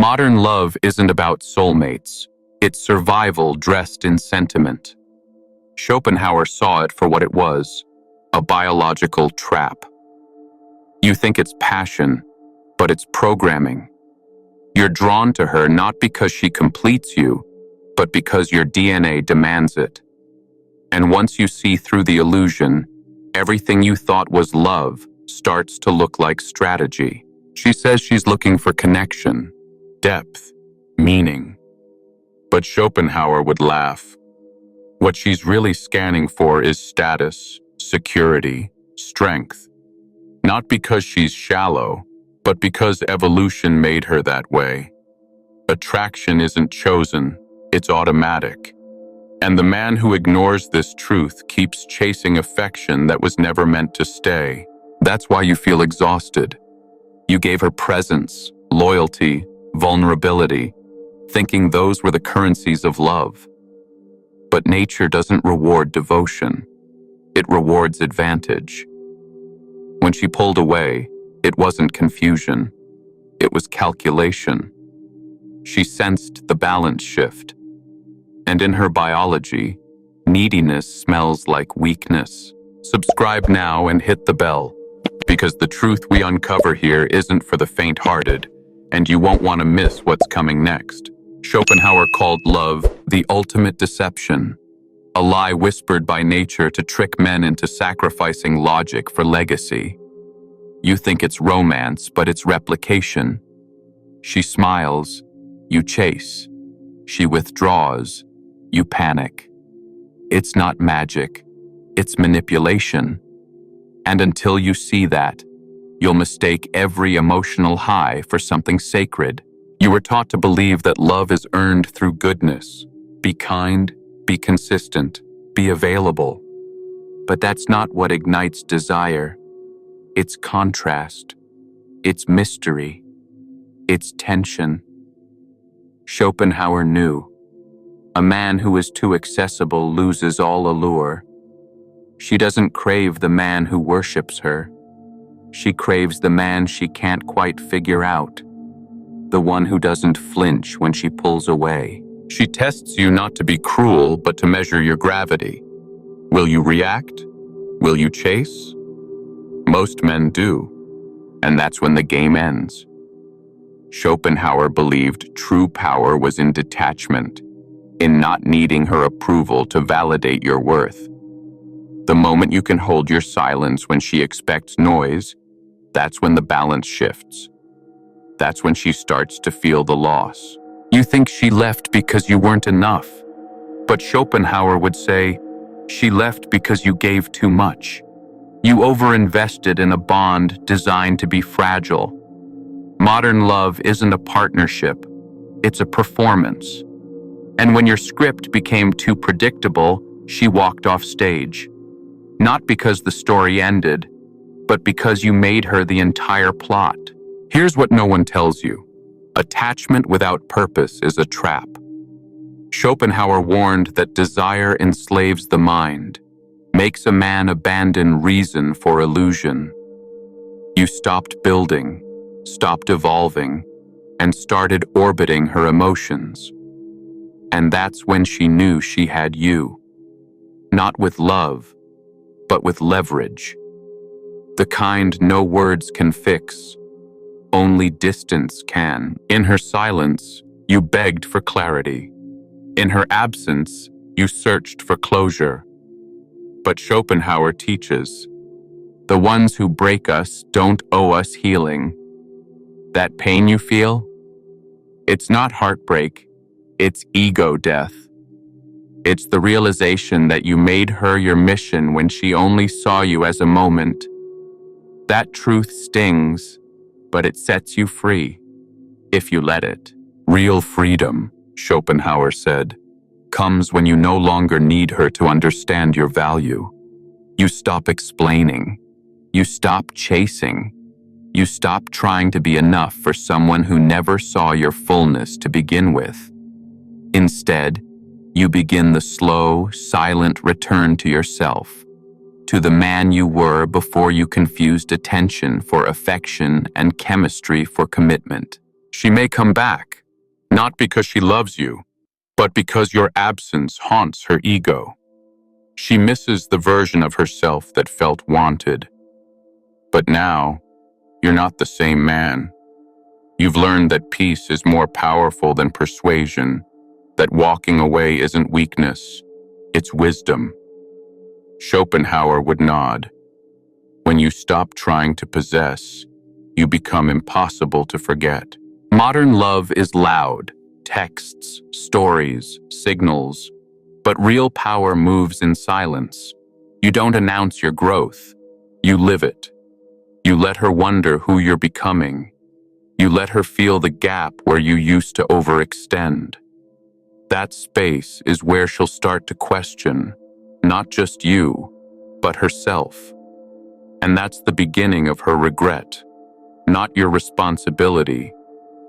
Modern love isn't about soulmates. It's survival dressed in sentiment. Schopenhauer saw it for what it was, a biological trap. You think it's passion, but it's programming. You're drawn to her not because she completes you, but because your DNA demands it. And once you see through the illusion, everything you thought was love starts to look like strategy. She says she's looking for connection, depth, meaning. But Schopenhauer would laugh. What she's really scanning for is status, security, strength. Not because she's shallow, but because evolution made her that way. Attraction isn't chosen, it's automatic. And the man who ignores this truth keeps chasing affection that was never meant to stay. That's why you feel exhausted. You gave her presence, loyalty, vulnerability, thinking those were the currencies of love. But nature doesn't reward devotion. It rewards advantage. When she pulled away, it wasn't confusion. It was calculation. She sensed the balance shift. And in her biology, neediness smells like weakness. Subscribe now and hit the bell, because the truth we uncover here isn't for the faint-hearted, and you won't want to miss what's coming next. Schopenhauer called love the ultimate deception, a lie whispered by nature to trick men into sacrificing logic for legacy. You think it's romance, but it's replication. She smiles, you chase. She withdraws, you panic. It's not magic, it's manipulation. And until you see that, you'll mistake every emotional high for something sacred. You were taught to believe that love is earned through goodness. Be kind, be consistent, be available. But that's not what ignites desire. It's contrast. It's mystery. It's tension. Schopenhauer knew. A man who is too accessible loses all allure. She doesn't crave the man who worships her. She craves the man she can't quite figure out. The one who doesn't flinch when she pulls away. She tests you not to be cruel, but to measure your gravity. Will you react? Will you chase? Most men do, and that's when the game ends. Schopenhauer believed true power was in detachment, in not needing her approval to validate your worth. The moment you can hold your silence when she expects noise, that's when the balance shifts. That's when she starts to feel the loss. You think she left because you weren't enough, but Schopenhauer would say, she left because you gave too much. You overinvested in a bond designed to be fragile. Modern love isn't a partnership, it's a performance. And when your script became too predictable, she walked off stage. Not because the story ended, but because you made her the entire plot. Here's what no one tells you. Attachment without purpose is a trap. Schopenhauer warned that desire enslaves the mind, makes a man abandon reason for illusion. You stopped building, stopped evolving, and started orbiting her emotions. And that's when she knew she had you. Not with love, but with leverage. The kind no words can fix, only distance can. In her silence, you begged for clarity. In her absence, you searched for closure. But Schopenhauer teaches, the ones who break us don't owe us healing. That pain you feel? It's not heartbreak, it's ego death. It's the realization that you made her your mission when she only saw you as a moment. That truth stings, but it sets you free, if you let it. Real freedom, Schopenhauer said, comes when you no longer need her to understand your value. You stop explaining. You stop chasing. You stop trying to be enough for someone who never saw your fullness to begin with. Instead, you begin the slow, silent return to yourself, to the man you were before you confused attention for affection and chemistry for commitment. She may come back, Not because she loves you, but because your absence haunts her ego. She misses the version of herself that felt wanted. But now, you're not the same man. You've learned that peace is more powerful than persuasion, that walking away isn't weakness, it's wisdom. Schopenhauer would nod. When you stop trying to possess, you become impossible to forget. Modern love is loud, texts, stories, signals, but real power moves in silence. You don't announce your growth, you live it. You let her wonder who you're becoming. You let her feel the gap where you used to overextend. That space is where she'll start to question, not just you, but herself. And that's the beginning of her regret. Not your responsibility,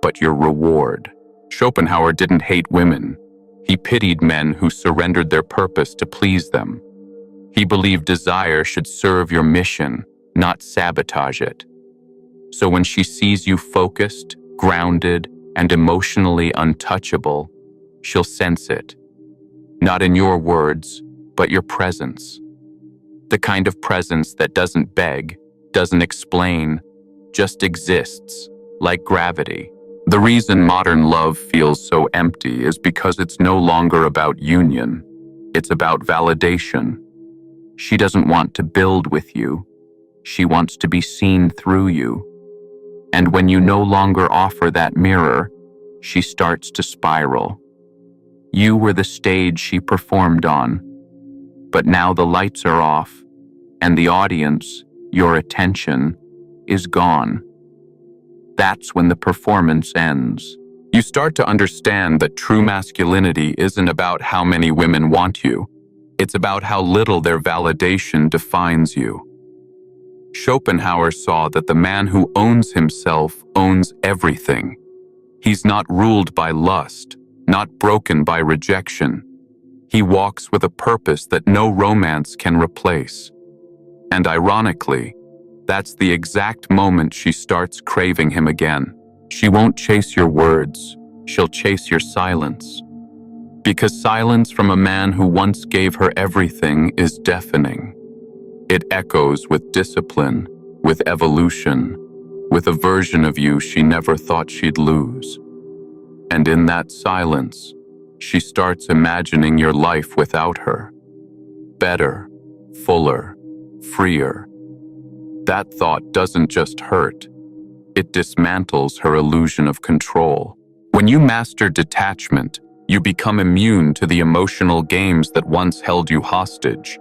but your reward. Schopenhauer didn't hate women. He pitied men who surrendered their purpose to please them. He believed desire should serve your mission, not sabotage it. So when she sees you focused, grounded, and emotionally untouchable, she'll sense it. Not in your words, but your presence. The kind of presence that doesn't beg, doesn't explain, just exists, like gravity. The reason modern love feels so empty is because it's no longer about union. It's about validation. She doesn't want to build with you. She wants to be seen through you. And when you no longer offer that mirror, she starts to spiral. You were the stage she performed on, but now the lights are off, and the audience, your attention, is gone. That's when the performance ends. You start to understand that true masculinity isn't about how many women want you. It's about how little their validation defines you. Schopenhauer saw that the man who owns himself owns everything. He's not ruled by lust, not broken by rejection. He walks with a purpose that no romance can replace. And ironically, that's the exact moment she starts craving him again. She won't chase your words, she'll chase your silence. Because silence from a man who once gave her everything is deafening. It echoes with discipline, with evolution, with a version of you she never thought she'd lose. And in that silence, she starts imagining your life without her. Better, fuller, freer. That thought doesn't just hurt, it dismantles her illusion of control. When you master detachment, you become immune to the emotional games that once held you hostage.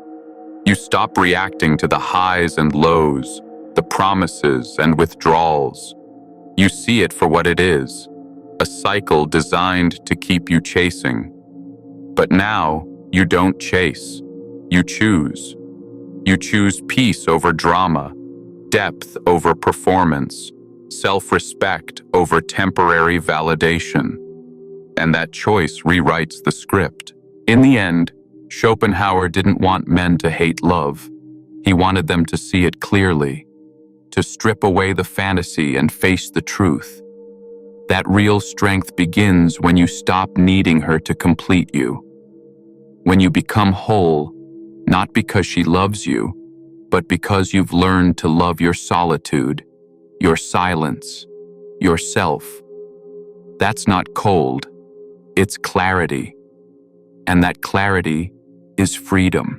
You stop reacting to the highs and lows, the promises and withdrawals. You see it for what it is, a cycle designed to keep you chasing. But now, you don't chase, you choose. You choose peace over drama, depth over performance, self-respect over temporary validation. And that choice rewrites the script. In the end, Schopenhauer didn't want men to hate love. He wanted them to see it clearly, to strip away the fantasy and face the truth. That real strength begins when you stop needing her to complete you. When you become whole, not because she loves you, but because you've learned to love your solitude, your silence, yourself. That's not cold, it's clarity. And that clarity is freedom.